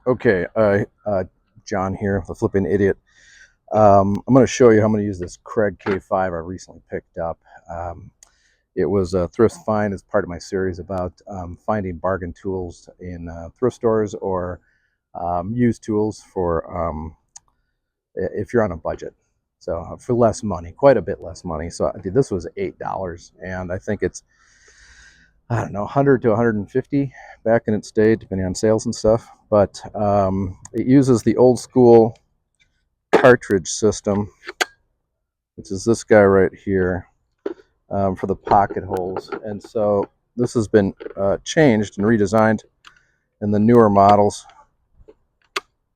Okay, John here, the flipping idiot. I'm going to show you how I'm going to use this Kreg K5 I recently picked up. It was a thrift find as part of my series about finding bargain tools in thrift stores or used tools for if you're on a budget. So for less money, quite a bit less money. So this was $8, and I think it's, I don't know, 100 to 150 back in its day, depending on sales and stuff. But it uses the old school cartridge system, which is this guy right here, for the pocket holes. And so this has been changed and redesigned in the newer models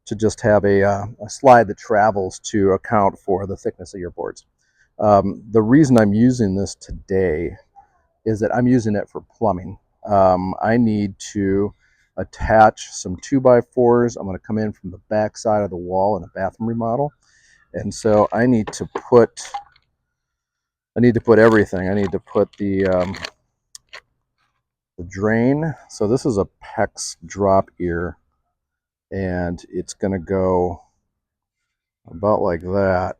to just have a slide that travels to account for the thickness of your boards. The reason I'm using this today is that I'm using it for plumbing. I need to attach some 2x4s. I'm going to come in from the back side of the wall in a bathroom remodel. And so I need to put everything. I need to put the drain. So this is a PEX drop ear, and it's going to go about like that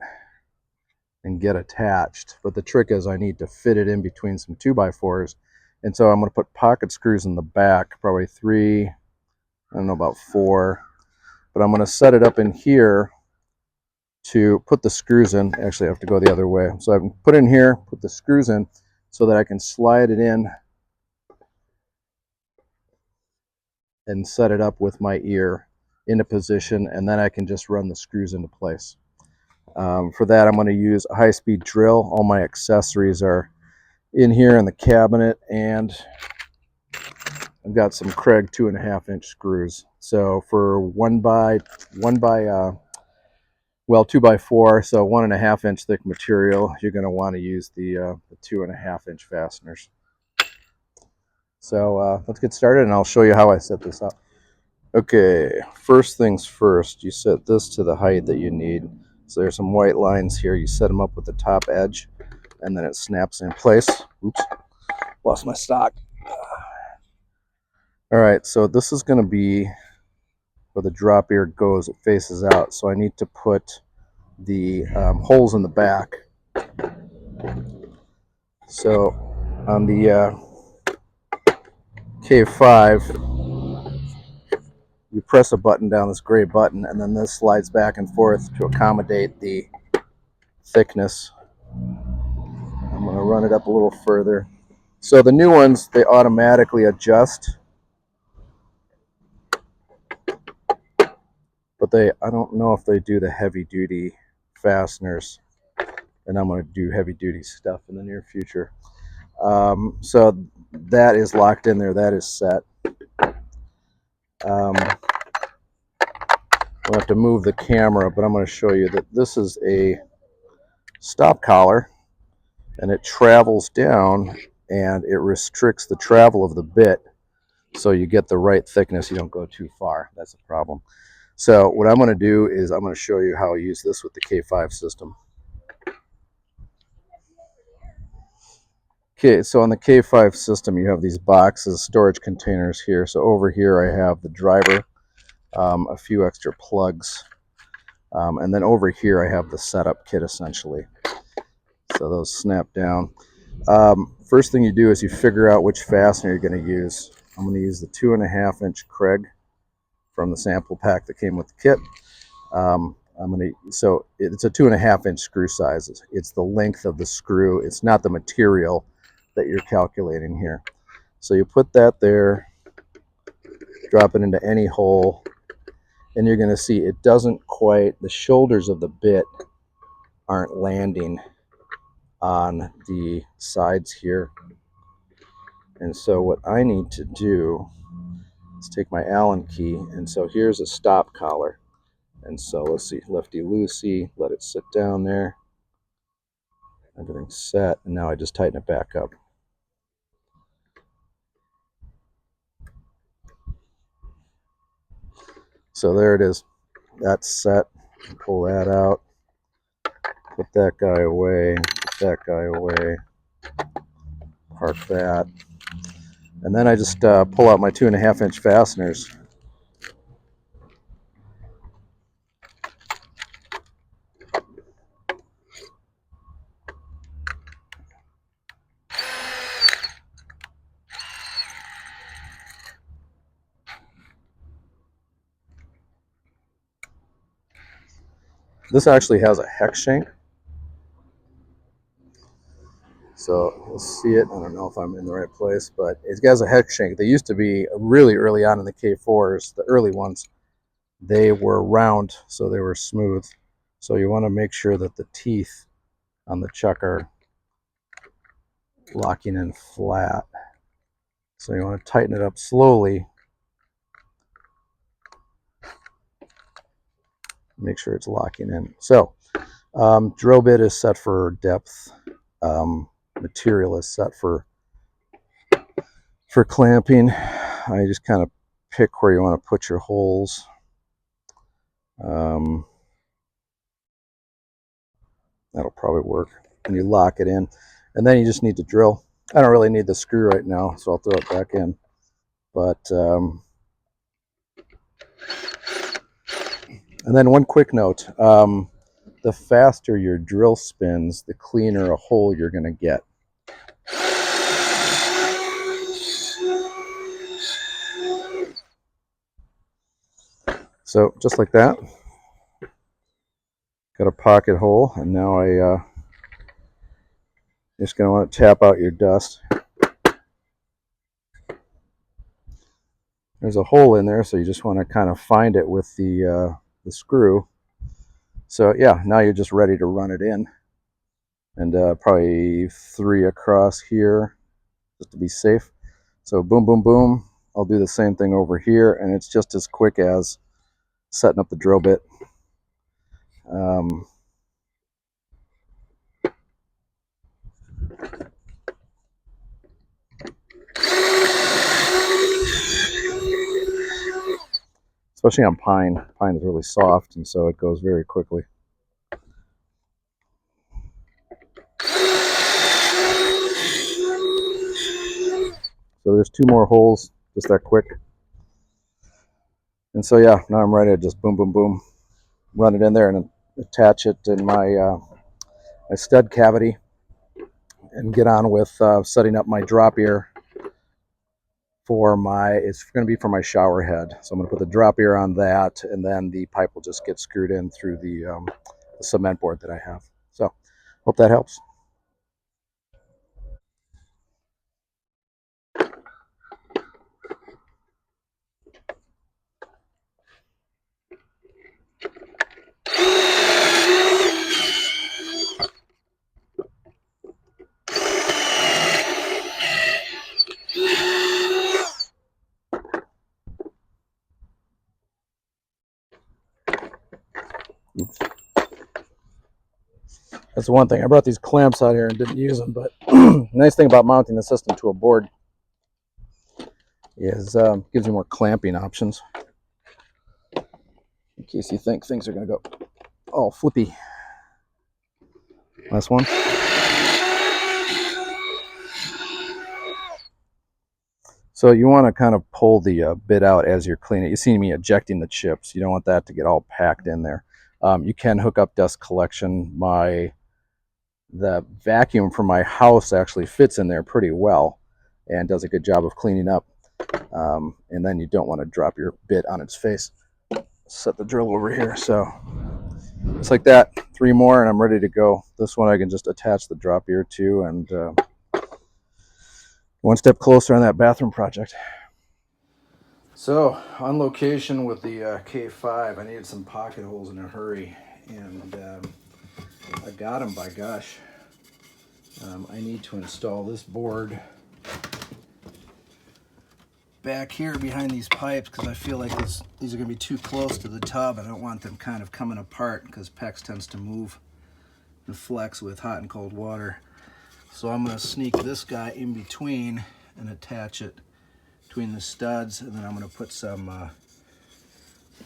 and get attached. But the trick is I need to fit it in between some 2x4s. And so I'm going to put pocket screws in the back, probably 3, I don't know, about 4. But I'm going to set it up in here to put the screws in. Actually, I have to go the other way. So I can put in here, put the screws in so that I can slide it in and set it up with my ear into position, and then I can just run the screws into place. For that, I'm going to use a high-speed drill. All my accessories are in here in the cabinet, and I've got some Kreg 2.5-inch screws. So for 2x4, so 1.5-inch thick material, you're going to want to use the 2.5-inch fasteners. So let's get started, and I'll show you how I set this up. Okay, first things first, you set this to the height that you need. So there's some white lines here. You set them up with the top edge, and then it snaps in place. Oops, lost my stock. All right, so this is going to be where the drop ear goes. It faces out, so I need to put the holes in the back. So on the K5, you press a button down, this gray button, and then this slides back and forth to accommodate the thickness. I'm going to run it up a little further. So the new ones, they automatically adjust, but I don't know if they do the heavy duty fasteners, and I'm going to do heavy duty stuff in the near future. So that is locked in there, that is set. We'll have to move the camera, but I'm going to show you that this is a stop collar, and it travels down and it restricts the travel of the bit so you get the right thickness. You don't go too far. That's a problem. So what I'm going to do is I'm going to show you how I use this with the K5 system. Okay, so on the K5 system, you have these boxes, storage containers here. So over here I have the driver, a few extra plugs, and then over here I have the setup kit essentially. So those snap down. First thing you do is you figure out which fastener you're going to use. I'm going to use the 2.5-inch Kreg from the sample pack that came with the kit. So it's a 2.5-inch screw size. It's the length of the screw. It's not the material that you're calculating here. So you put that there, drop it into any hole, and you're going to see it doesn't quite, the shoulders of the bit aren't landing on the sides here. And so what I need to do is take my Allen key, and so here's a stop collar. And so let's see, lefty-loosey, let it sit down there. Everything's set, and now I just tighten it back up. So there it is. That's set. Pull that out. Put that guy away. Put that guy away. Park that. And then I just pull out my 2.5-inch fasteners. This actually has a hex shank. So you'll see it. I don't know if I'm in the right place, but it has a hex shank. They used to be really early on in the K4s, the early ones. They were round, so they were smooth. So you want to make sure that the teeth on the chuck are locking in flat. So you want to tighten it up slowly. Make sure it's locking in. So drill bit is set for depth. Material is set for clamping. I just kind of pick where you want to put your holes. That'll probably work. And you lock it in. And then you just need to drill. I don't really need the screw right now, so I'll throw it back in. But, and then one quick note. The faster your drill spins, the cleaner a hole you're going to get. So just like that, got a pocket hole, and now just going to want to tap out your dust. There's a hole in there, so you just want to kind of find it with the screw. So yeah, now you're just ready to run it in, and probably 3 across here just to be safe. So boom, boom, boom. I'll do the same thing over here, and it's just as quick as setting up the drill bit. Especially on pine. Pine is really soft, and so it goes very quickly. So there's 2 more holes, just that quick. And so yeah, now I'm ready to just boom, boom, boom, run it in there and attach it in my my stud cavity, and get on with setting up my drop ear for it's going to be for my shower head. So I'm going to put the drop ear on that, and then the pipe will just get screwed in through the cement board that I have. So hope that helps. Oops. That's the one thing. I brought these clamps out here and didn't use them, but nice thing about mounting the system to a board is gives you more clamping options in case you think things are going to go all flippy. Last one. So you want to kind of pull the bit out as you're cleaning it. You see me ejecting the chips. You don't want that to get all packed in there. You can hook up dust collection. The vacuum from my house actually fits in there pretty well and does a good job of cleaning up. And then you don't want to drop your bit on its face. Set the drill over here. So just like that, 3 more, and I'm ready to go. This one I can just attach the drop ear to, and one step closer on that bathroom project. So on location with the K5, I needed some pocket holes in a hurry, and I got them, by gosh. I need to install this board back here behind these pipes because I feel like these are going to be too close to the tub. I don't want them kind of coming apart because PEX tends to move and flex with hot and cold water. So I'm going to sneak this guy in between and attach it between the studs, and then I'm going to put some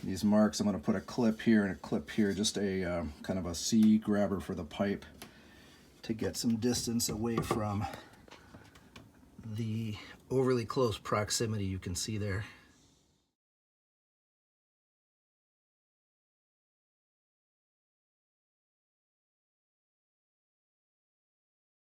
these marks. I'm going to put a clip here and a clip here, just a kind of a C grabber for the pipe to get some distance away from the overly close proximity you can see there.